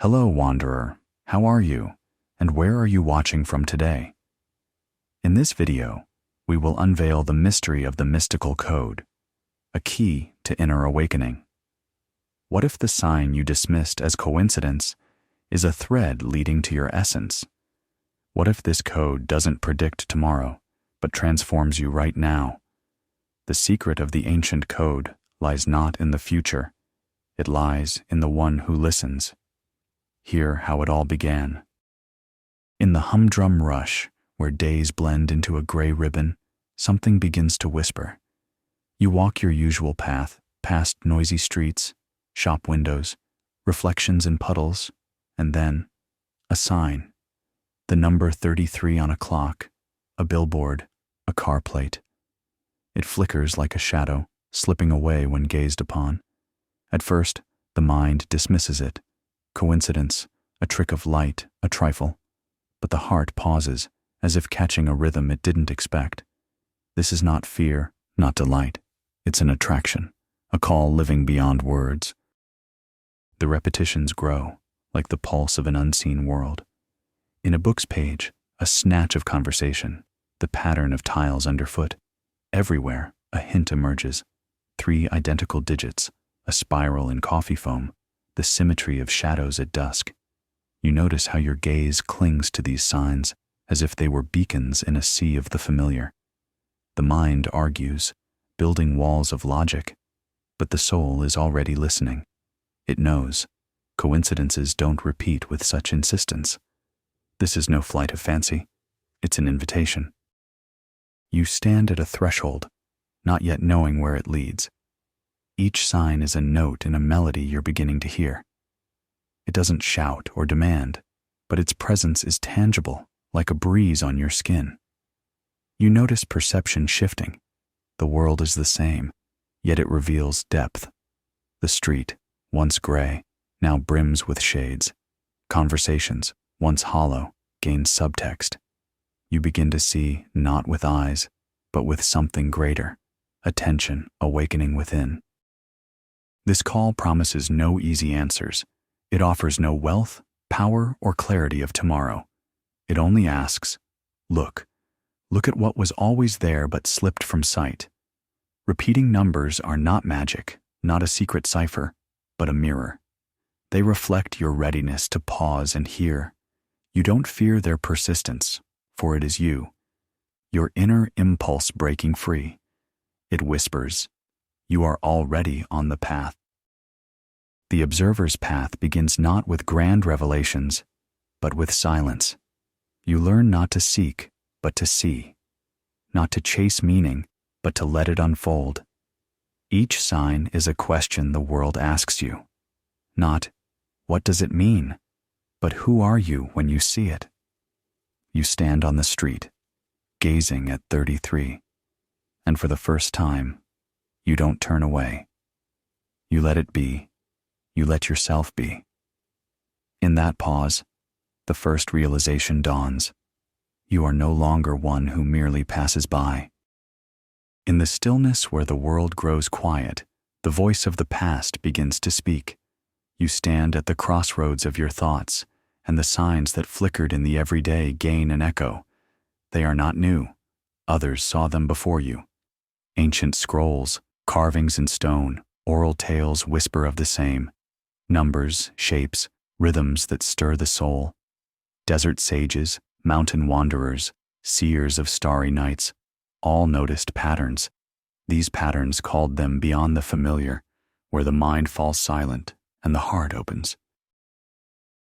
Hello, wanderer. How are you? And where are you watching from today? In this video, we will unveil the mystery of the mystical code, a key to inner awakening. What if the sign you dismissed as coincidence is a thread leading to your essence? What if this code doesn't predict tomorrow, but transforms you right now? The secret of the ancient code lies not in the future. It lies in the one who listens. Hear how it all began. In the humdrum rush, where days blend into a gray ribbon, something begins to whisper. You walk your usual path, past noisy streets, shop windows, reflections in puddles, and then a sign. The number 33 on a clock, a billboard, a car plate. It flickers like a shadow, slipping away when gazed upon. At first, the mind dismisses it. Coincidence, a trick of light, a trifle. But the heart pauses, as if catching a rhythm it didn't expect. This is not fear, not delight. It's an attraction, a call living beyond words. The repetitions grow, like the pulse of an unseen world. In a book's page, a snatch of conversation, the pattern of tiles underfoot. Everywhere, a hint emerges. 3 identical digits, a spiral in coffee foam, the symmetry of shadows at dusk. You notice how your gaze clings to these signs as if they were beacons in a sea of the familiar. The mind argues, building walls of logic, but the soul is already listening. It knows. Coincidences don't repeat with such insistence. This is no flight of fancy. It's an invitation. You stand at a threshold, not yet knowing where it leads. Each sign is a note in a melody you're beginning to hear. It doesn't shout or demand, but its presence is tangible, like a breeze on your skin. You notice perception shifting. The world is the same, yet it reveals depth. The street, once gray, now brims with shades. Conversations, once hollow, gain subtext. You begin to see not with eyes, but with something greater, attention awakening within. This call promises no easy answers. It offers no wealth, power, or clarity of tomorrow. It only asks, look at what was always there but slipped from sight. Repeating numbers are not magic, not a secret cipher, but a mirror. They reflect your readiness to pause and hear. You don't fear their persistence, for it is you, your inner impulse breaking free. It whispers, you are already on the path. The observer's path begins not with grand revelations, but with silence. You learn not to seek, but to see. Not to chase meaning, but to let it unfold. Each sign is a question the world asks you. Not, what does it mean? But who are you when you see it? You stand on the street, gazing at 33, and for the first time, you don't turn away. You let it be. You let yourself be. In that pause, the first realization dawns. You are no longer one who merely passes by. In the stillness where the world grows quiet, the voice of the past begins to speak. You stand at the crossroads of your thoughts, and the signs that flickered in the everyday gain an echo. They are not new. Others saw them before you. Ancient scrolls, carvings in stone, oral tales whisper of the same. Numbers, shapes, rhythms that stir the soul. Desert sages, mountain wanderers, seers of starry nights, all noticed patterns. These patterns called them beyond the familiar, where the mind falls silent and the heart opens.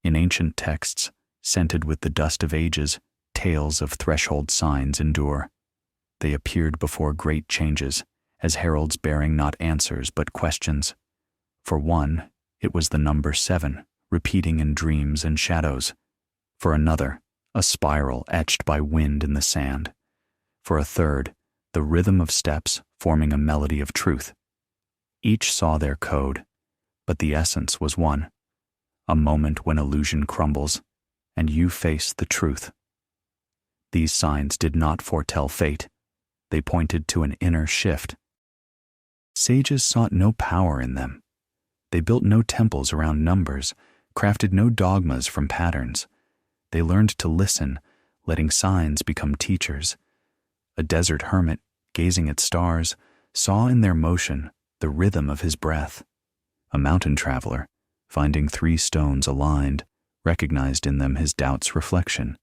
In ancient texts, scented with the dust of ages, tales of threshold signs endure. They appeared before great changes, as heralds bearing not answers but questions. For one, it was the number 7, repeating in dreams and shadows. For another, a spiral etched by wind in the sand. For a third, the rhythm of steps forming a melody of truth. Each saw their code, but the essence was one. A moment when illusion crumbles, and you face the truth. These signs did not foretell fate. They pointed to an inner shift. Sages sought no power in them. They built no temples around numbers, crafted no dogmas from patterns. They learned to listen, letting signs become teachers. A desert hermit, gazing at stars, saw in their motion the rhythm of his breath. A mountain traveler, finding 3 stones aligned, recognized in them his doubt's reflection.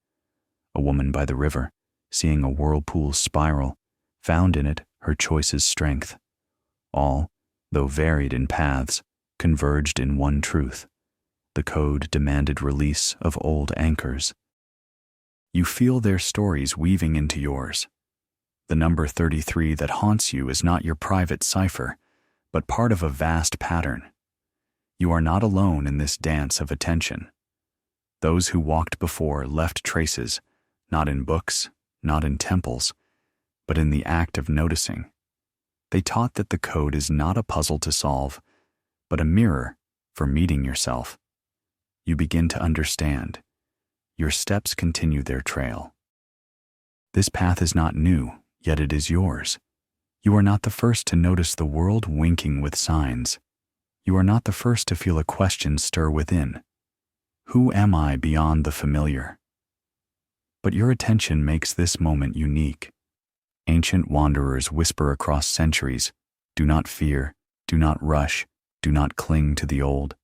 A woman by the river, seeing a whirlpool spiral, found in it her choice's strength. All, though varied in paths, converged in one truth. The code demanded release of old anchors. You feel their stories weaving into yours. The number 33 that haunts you is not your private cipher, but part of a vast pattern. You are not alone in this dance of attention. Those who walked before left traces, not in books, not in temples, but in the act of noticing. They taught that the code is not a puzzle to solve, but a mirror for meeting yourself. You begin to understand. Your steps continue their trail. This path is not new, yet it is yours. You are not the first to notice the world winking with signs. You are not the first to feel a question stir within. Who am I beyond the familiar? But your attention makes this moment unique. Ancient wanderers whisper across centuries, do not fear, do not rush, do not cling to the old.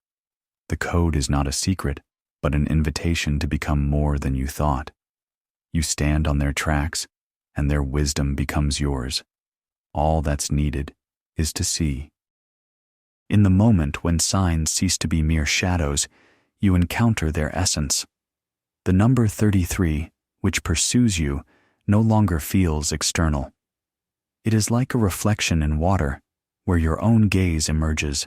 The code is not a secret, but an invitation to become more than you thought. You stand on their tracks, and their wisdom becomes yours. All that's needed is to see. In the moment when signs cease to be mere shadows, you encounter their essence. The number 33, which pursues you, no longer feels external. It is like a reflection in water, where your own gaze emerges.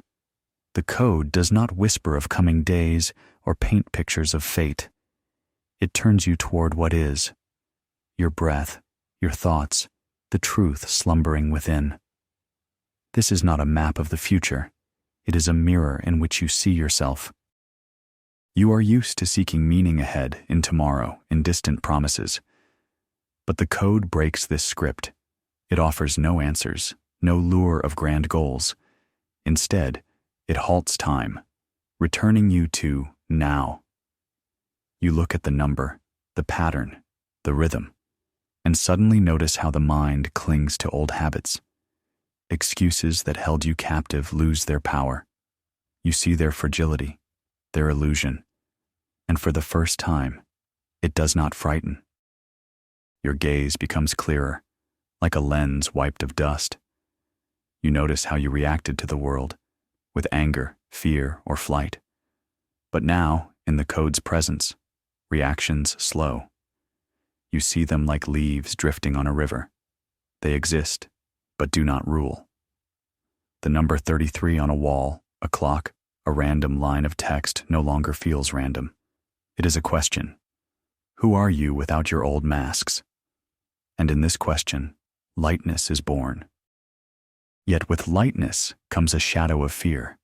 The code does not whisper of coming days or paint pictures of fate. It turns you toward what is, your breath, your thoughts, the truth slumbering within. This is not a map of the future. It is a mirror in which you see yourself. You are used to seeking meaning ahead, in tomorrow, in distant promises. But the code breaks this script. It offers no answers, no lure of grand goals. Instead, it halts time, returning you to now. You look at the number, the pattern, the rhythm, and suddenly notice how the mind clings to old habits. Excuses that held you captive lose their power. You see their fragility, their illusion, and for the first time, it does not frighten. Your gaze becomes clearer, like a lens wiped of dust. You notice how you reacted to the world, with anger, fear, or flight. But now, in the code's presence, reactions slow. You see them like leaves drifting on a river. They exist, but do not rule. The number 33 on a wall, a clock, a random line of text no longer feels random. It is a question. Who are you without your old masks? And in this question, lightness is born. Yet with lightness comes a shadow of fear.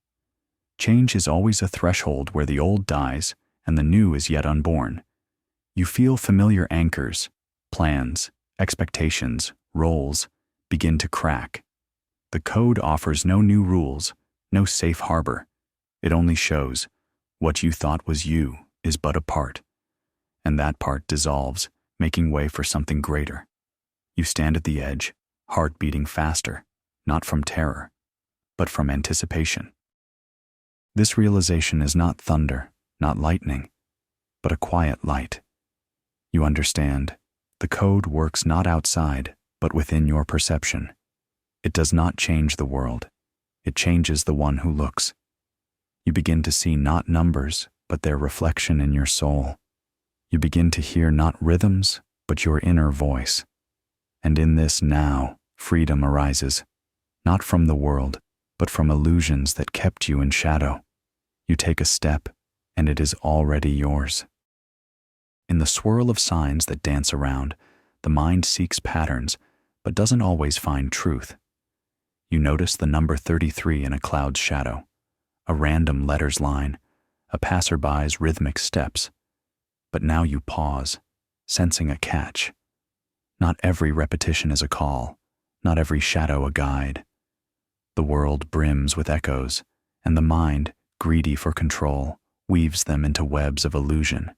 Change is always a threshold where the old dies and the new is yet unborn. You feel familiar anchors, plans, expectations, roles begin to crack. The code offers no new rules, no safe harbor. It only shows what you thought was you is but a part, and that part dissolves, making way for something greater. You stand at the edge, heart beating faster, not from terror, but from anticipation. This realization is not thunder, not lightning, but a quiet light. You understand, the code works not outside, but within your perception. It does not change the world. It changes the one who looks. You begin to see not numbers, but their reflection in your soul. You begin to hear not rhythms, but your inner voice. And in this now, freedom arises, not from the world, but from illusions that kept you in shadow. You take a step, and it is already yours. In the swirl of signs that dance around, the mind seeks patterns, but doesn't always find truth. You notice the number 33 in a cloud's shadow, a random letter's line, a passerby's rhythmic steps. But now you pause, sensing a catch. Not every repetition is a call, not every shadow a guide. The world brims with echoes, and the mind, greedy for control, weaves them into webs of illusion.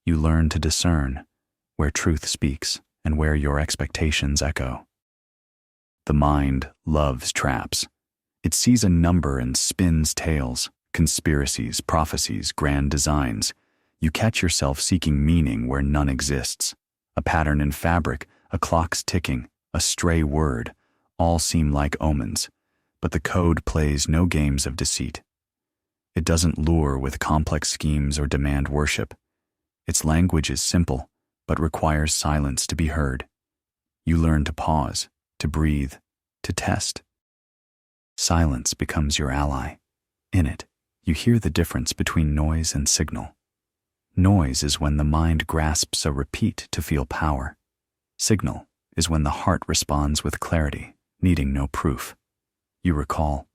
You learn to discern where truth speaks and where your expectations echo. The mind loves traps. It sees a number and spins tales, conspiracies, prophecies, grand designs. You catch yourself seeking meaning where none exists. A pattern in fabric, a clock's ticking, a stray word, all seem like omens, but the code plays no games of deceit. It doesn't lure with complex schemes or demand worship. Its language is simple, but requires silence to be heard. You learn to pause, to breathe, to test. Silence becomes your ally. In it, you hear the difference between noise and signal. Noise is when the mind grasps a repeat to feel power. Signal is when the heart responds with clarity, needing no proof. You recall,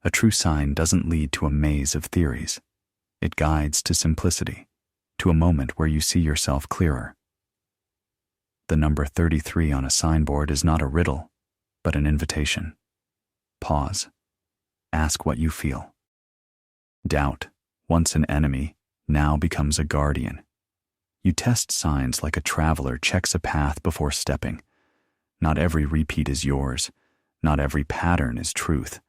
a true sign doesn't lead to a maze of theories. It guides to simplicity, to a moment where you see yourself clearer. The number 33 on a signboard is not a riddle, but an invitation. Pause. Ask what you feel. Doubt, once an enemy, now becomes a guardian. You test signs like a traveler checks a path before stepping. Not every repeat is yours. Not every pattern is truth.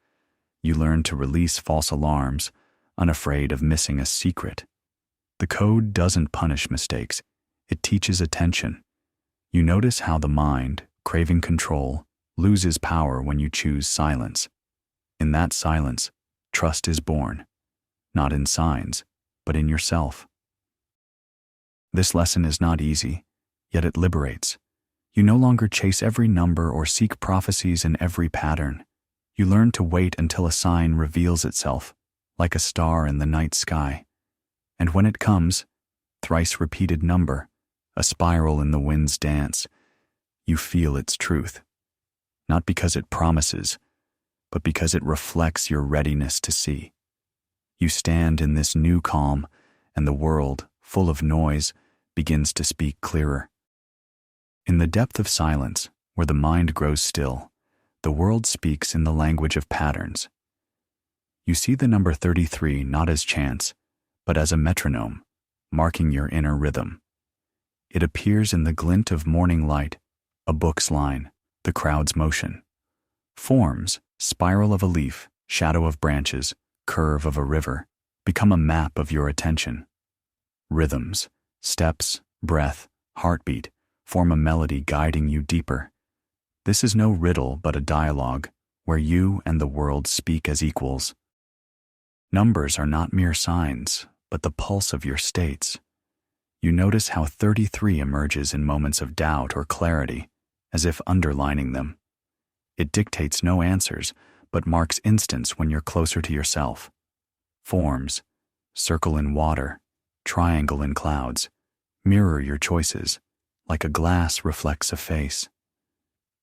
You learn to release false alarms, unafraid of missing a secret. The code doesn't punish mistakes. It teaches attention. You notice how the mind, craving control, loses power when you choose silence. In that silence, trust is born, not in signs, but in yourself. This lesson is not easy, yet it liberates. You no longer chase every number or seek prophecies in every pattern. You learn to wait until a sign reveals itself, like a star in the night sky. And when it comes, thrice-repeated number, a spiral in the wind's dance, you feel its truth. Not because it promises, but because it reflects your readiness to see. You stand in this new calm, and the world, full of noise, begins to speak clearer. In the depth of silence, where the mind grows still, the world speaks in the language of patterns. You see the number 33 not as chance, but as a metronome, marking your inner rhythm. It appears in the glint of morning light, a book's line, the crowd's motion. Forms, spiral of a leaf, shadow of branches, curve of a river, become a map of your attention. Rhythms, steps, breath, heartbeat, form a melody guiding you deeper. This is no riddle but a dialogue, where you and the world speak as equals. Numbers are not mere signs, but the pulse of your states. You notice how 33 emerges in moments of doubt or clarity, as if underlining them. It dictates no answers, but marks instants when you're closer to yourself. Forms, circle in water, triangle in clouds, mirror your choices, like a glass reflects a face.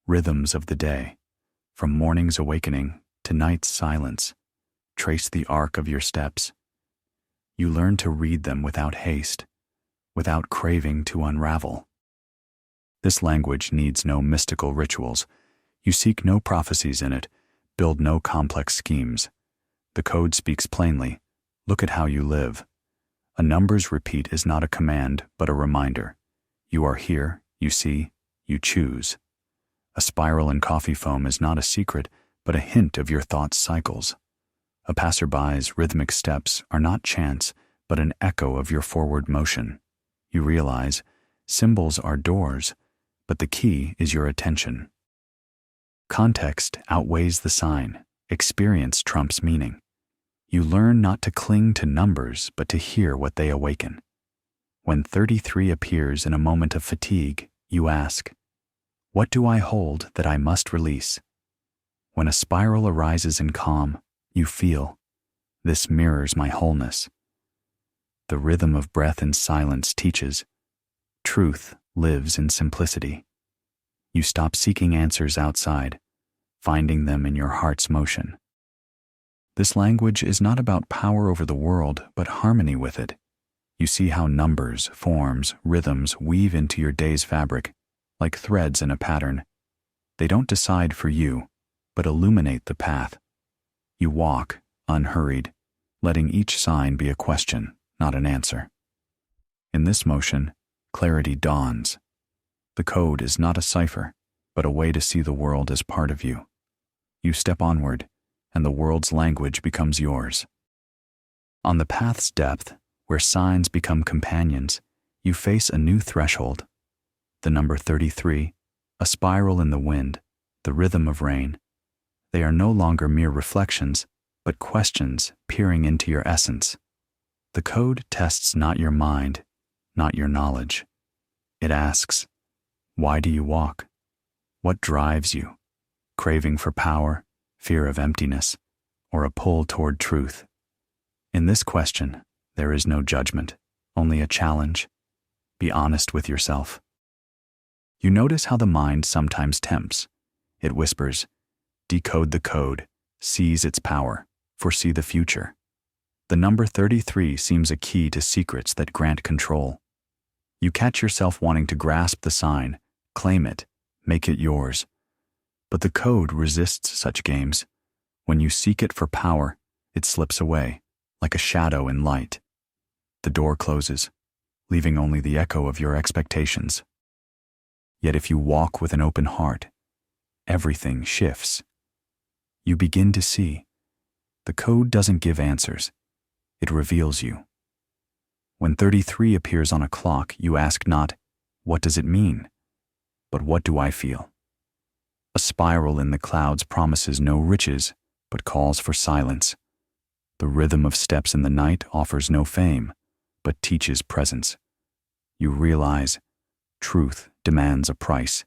Rhythms of the day, from morning's awakening to night's silence, trace the arc of your steps. You learn to read them without haste, without craving to unravel. This language needs no mystical rituals. You seek no prophecies in it, build no complex schemes. The code speaks plainly. Look at how you live. A number's repeat is not a command, but a reminder. You are here, you see, you choose. A spiral in coffee foam is not a secret, but a hint of your thoughts' cycles. A passerby's rhythmic steps are not chance, but an echo of your forward motion. You realize, symbols are doors, but the key is your attention. Context outweighs the sign. Experience trumps meaning. You learn not to cling to numbers, but to hear what they awaken. When 33 appears in a moment of fatigue, you ask, what do I hold that I must release? When a spiral arises in calm, you feel, this mirrors my wholeness. The rhythm of breath and silence teaches, truth lives in simplicity. You stop seeking answers outside, finding them in your heart's motion. This language is not about power over the world, but harmony with it. You see how numbers, forms, rhythms weave into your day's fabric, like threads in a pattern. They don't decide for you, but illuminate the path. You walk, unhurried, letting each sign be a question, not an answer. In this motion, clarity dawns. The code is not a cipher, but a way to see the world as part of you. You step onward, and the world's language becomes yours. On the path's depth, where signs become companions, you face a new threshold. The number 33, a spiral in the wind, the rhythm of rain. They are no longer mere reflections, but questions peering into your essence. The code tests not your mind, not your knowledge. It asks, why do you walk? What drives you? Craving for power, fear of emptiness, or a pull toward truth? In this question, there is no judgment, only a challenge. Be honest with yourself. You notice how the mind sometimes tempts. It whispers, decode the code, seize its power, foresee the future. The number 33 seems a key to secrets that grant control. You catch yourself wanting to grasp the sign, claim it, make it yours. But the code resists such games. When you seek it for power, it slips away, like a shadow in light. The door closes, leaving only the echo of your expectations. Yet if you walk with an open heart, everything shifts. You begin to see. The code doesn't give answers. It reveals you. When 33 appears on a clock, you ask not, what does it mean? But what do I feel? A spiral in the clouds promises no riches, but calls for silence. The rhythm of steps in the night offers no fame, but teaches presence. You realize truth demands a price,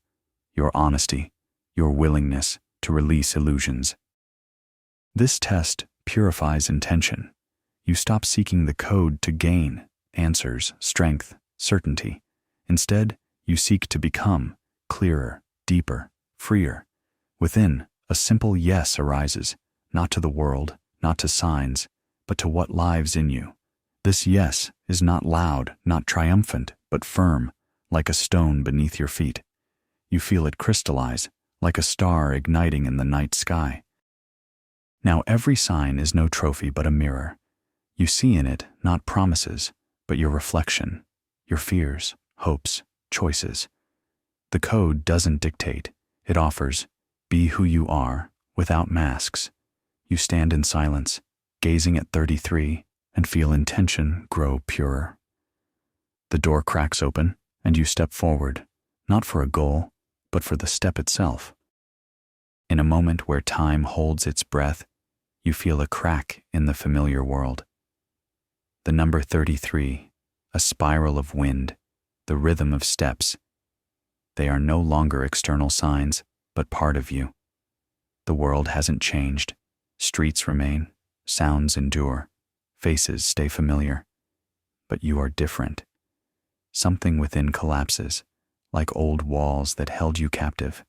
your honesty, your willingness to release illusions. This test purifies intention. You stop seeking the code to gain answers, strength, certainty. Instead, you seek to become clearer, deeper, freer. Within, a simple yes arises, not to the world, not to signs, but to what lives in you. This yes is not loud, not triumphant, but firm, like a stone beneath your feet. You feel it crystallize, like a star igniting in the night sky. Now every sign is no trophy but a mirror. You see in it not promises, but your reflection, your fears, hopes, choices. The code doesn't dictate, it offers, be who you are, without masks. You stand in silence, gazing at 33, and feel intention grow purer. The door cracks open, and you step forward, not for a goal, but for the step itself. In a moment where time holds its breath, you feel a crack in the familiar world. The number 33, a spiral of wind, the rhythm of steps. They are no longer external signs, but part of you. The world hasn't changed. Streets remain, sounds endure, faces stay familiar. But you are different. Something within collapses, like old walls that held you captive.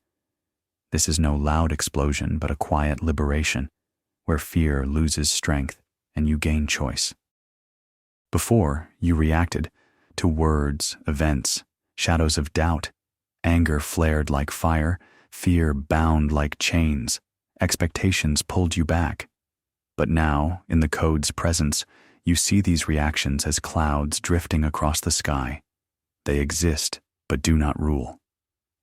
This is no loud explosion, but a quiet liberation, where fear loses strength and you gain choice. Before, you reacted to words, events, shadows of doubt. Anger flared like fire, fear bound like chains, expectations pulled you back. But now, in the code's presence, you see these reactions as clouds drifting across the sky. They exist, but do not rule.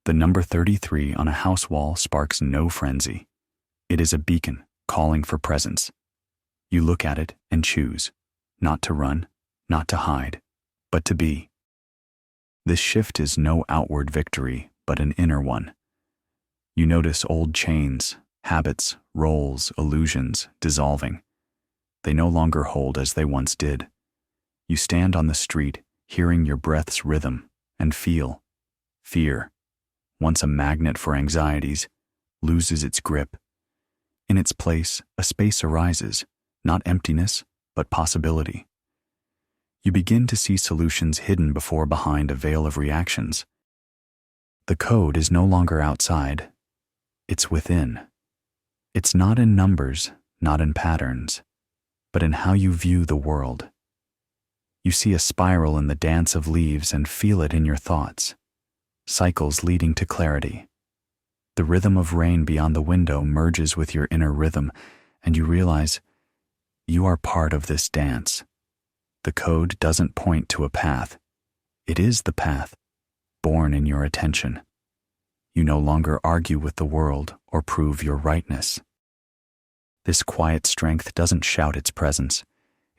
The number 33 on a house wall sparks no frenzy. It is a beacon calling for presence. You look at it and choose, not to run, not to hide, but to be. This shift is no outward victory, but an inner one. You notice old chains, habits, roles, illusions dissolving. They no longer hold as they once did. You stand on the street, hearing your breath's rhythm, and feel fear, once a magnet for anxieties, loses its grip. In its place, a space arises, not emptiness, but possibility. You begin to see solutions hidden behind a veil of reactions. The code is no longer outside, it's within. It's not in numbers, not in patterns, but in how you view the world. You see a spiral in the dance of leaves and feel it in your thoughts, cycles leading to clarity. The rhythm of rain beyond the window merges with your inner rhythm, and you realize You are part of this dance. The code doesn't point to a path. It is the path, born in your attention. You no longer argue with the world or prove your rightness. This quiet strength doesn't shout its presence.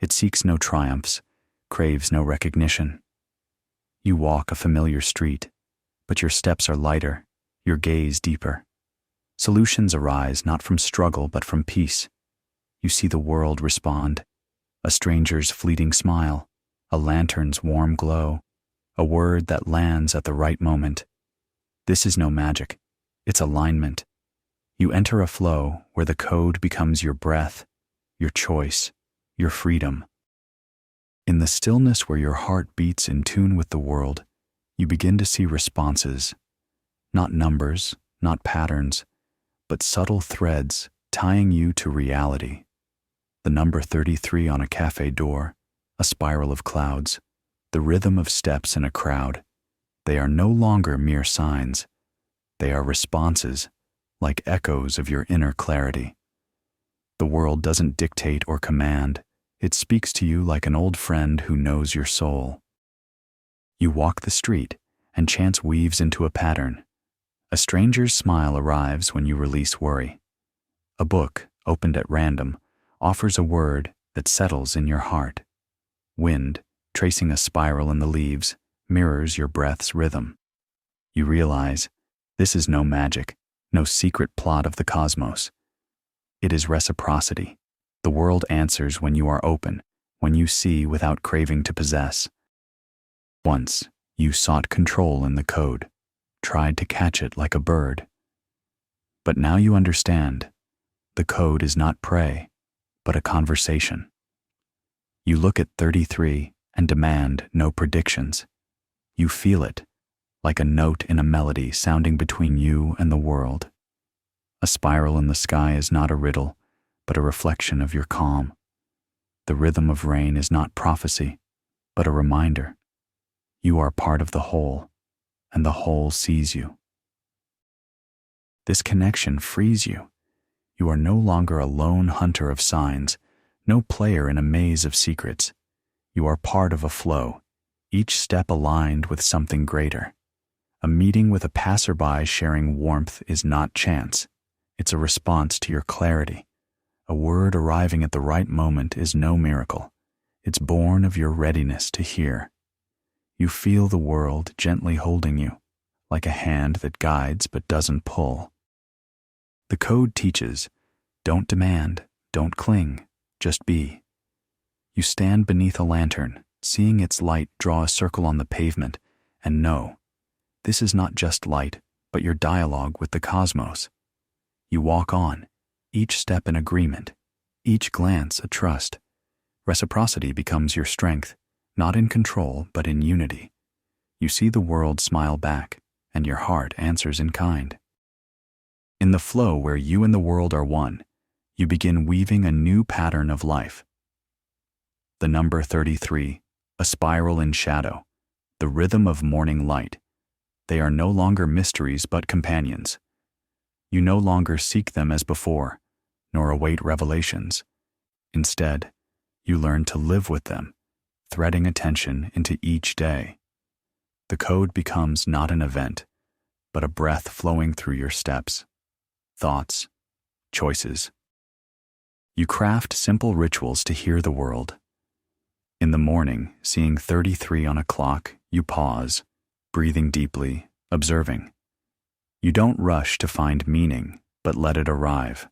It seeks no triumphs, craves no recognition. You walk a familiar street, but your steps are lighter, your gaze deeper. Solutions arise not from struggle but from peace. You see the world respond, a stranger's fleeting smile, a lantern's warm glow, a word that lands at the right moment. This is no magic, it's alignment. You enter a flow where the code becomes your breath, your choice, your freedom. In the stillness where your heart beats in tune with the world, you begin to see responses, not numbers, not patterns, but subtle threads tying you to reality. The number 33 on a cafe door, a spiral of clouds, the rhythm of steps in a crowd. They are no longer mere signs. They are responses, like echoes of your inner clarity. The world doesn't dictate or command. It speaks to you like an old friend who knows your soul. You walk the street, and chance weaves into a pattern. A stranger's smile arrives when you release worry. A book, opened at random, offers a word that settles in your heart. Wind, tracing a spiral in the leaves, mirrors your breath's rhythm. You realize, this is no magic, no secret plot of the cosmos. It is reciprocity. The world answers when you are open, when you see without craving to possess. Once, you sought control in the code, tried to catch it like a bird. But now you understand, the code is not prey, but a conversation. You look at 33 and demand no predictions. You feel it, like a note in a melody sounding between you and the world. A spiral in the sky is not a riddle, but a reflection of your calm. The rhythm of rain is not prophecy, but a reminder. You are part of the whole, and the whole sees you. This connection frees you. You are no longer a lone hunter of signs, no player in a maze of secrets. You are part of a flow, each step aligned with something greater. A meeting with a passerby sharing warmth is not chance. It's a response to your clarity. A word arriving at the right moment is no miracle. It's born of your readiness to hear. You feel the world gently holding you, like a hand that guides but doesn't pull. The code teaches, don't demand, don't cling, just be. You stand beneath a lantern, seeing its light draw a circle on the pavement, and know, this is not just light, but your dialogue with the cosmos. You walk on, each step an agreement, each glance a trust. Reciprocity becomes your strength, not in control, but in unity. You see the world smile back, and your heart answers in kind. In the flow where you and the world are one, you begin weaving a new pattern of life. The number 33, a spiral in shadow, the rhythm of morning light. They are no longer mysteries but companions. You no longer seek them as before, nor await revelations. Instead, you learn to live with them, threading attention into each day. The code becomes not an event, but a breath flowing through your steps, thoughts, choices. You craft simple rituals to hear the world. In the morning, seeing 33 on a clock, you pause, breathing deeply, observing. You don't rush to find meaning, but let it arrive.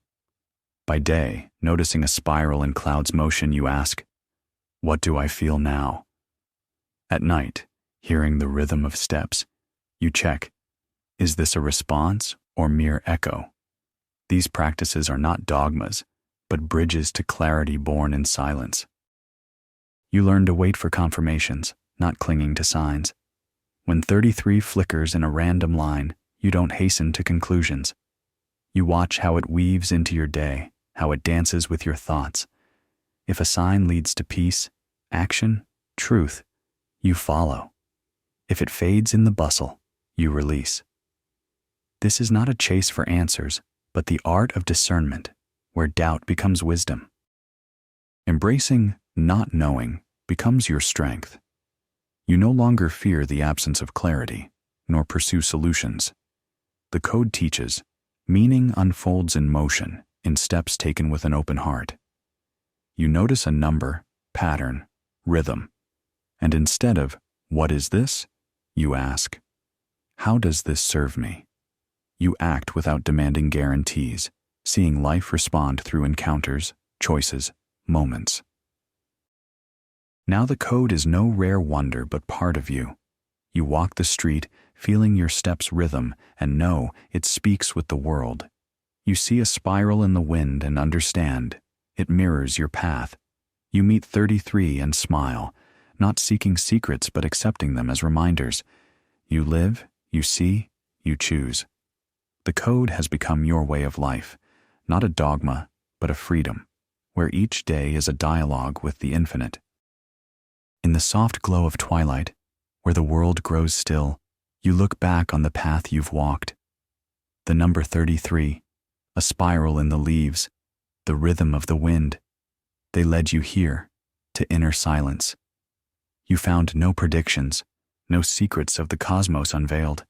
By day, noticing a spiral in cloud's motion, you ask, what do I feel now? At night, hearing the rhythm of steps, you check, is this a response or mere echo? These practices are not dogmas, but bridges to clarity born in silence. You learn to wait for confirmations, not clinging to signs. When 33 flickers in a random line, you don't hasten to conclusions. You watch how it weaves into your day, how it dances with your thoughts. If a sign leads to peace, action, truth, you follow. If it fades in the bustle, you release. This is not a chase for answers, but the art of discernment, where doubt becomes wisdom. Embracing not knowing becomes your strength. You no longer fear the absence of clarity, nor pursue solutions. The code teaches, meaning unfolds in motion, in steps taken with an open heart. You notice a number, pattern, rhythm, and instead of, "What is this?" you ask, "How does this serve me?" You act without demanding guarantees, seeing life respond through encounters, choices, moments. Now the code is no rare wonder but part of you. You walk the street, feeling your steps' rhythm, and know it speaks with the world. You see a spiral in the wind and understand it mirrors your path. You meet 33 and smile, not seeking secrets but accepting them as reminders. You live, you see, you choose. The code has become your way of life, not a dogma, but a freedom, where each day is a dialogue with the infinite. In the soft glow of twilight, where the world grows still, you look back on the path you've walked. The number 33, a spiral in the leaves, the rhythm of the wind, they led you here, to inner silence. You found no predictions, no secrets of the cosmos unveiled,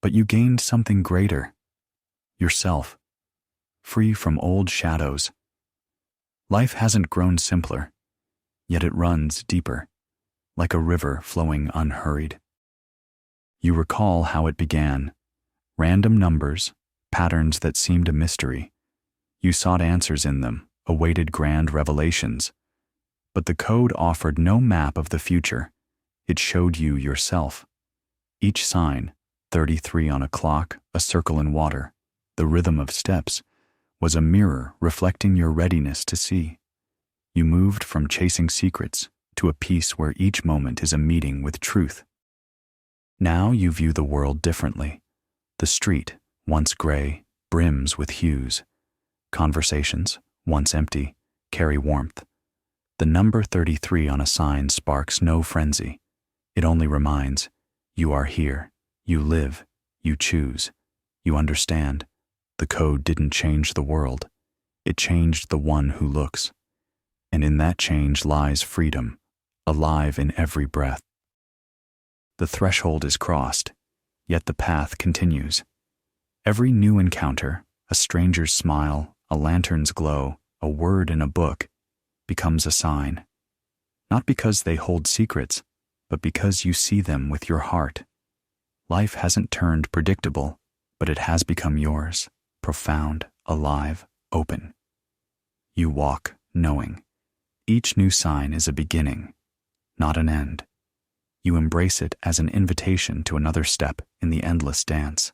but you gained something greater, yourself, free from old shadows. Life hasn't grown simpler, yet it runs deeper, like a river flowing unhurried. You recall how it began, random numbers, patterns that seemed a mystery. You sought answers in them, awaited grand revelations. But the code offered no map of the future. It showed you yourself. Each sign, 33 on a clock, a circle in water, the rhythm of steps, was a mirror reflecting your readiness to see. You moved from chasing secrets to a peace where each moment is a meeting with truth. Now you view the world differently. The street, once gray, brims with hues. Conversations, once empty, carry warmth. The number 33 on a sign sparks no frenzy. It only reminds, you are here, you live, you choose, you understand. The code didn't change the world. It changed the one who looks. And in that change lies freedom, alive in every breath. The threshold is crossed, yet the path continues. Every new encounter, a stranger's smile, a lantern's glow, a word in a book, becomes a sign. Not because they hold secrets, but because you see them with your heart. Life hasn't turned predictable, but it has become yours, profound, alive, open. You walk, knowing. Each new sign is a beginning, not an end. You embrace it as an invitation to another step in the endless dance.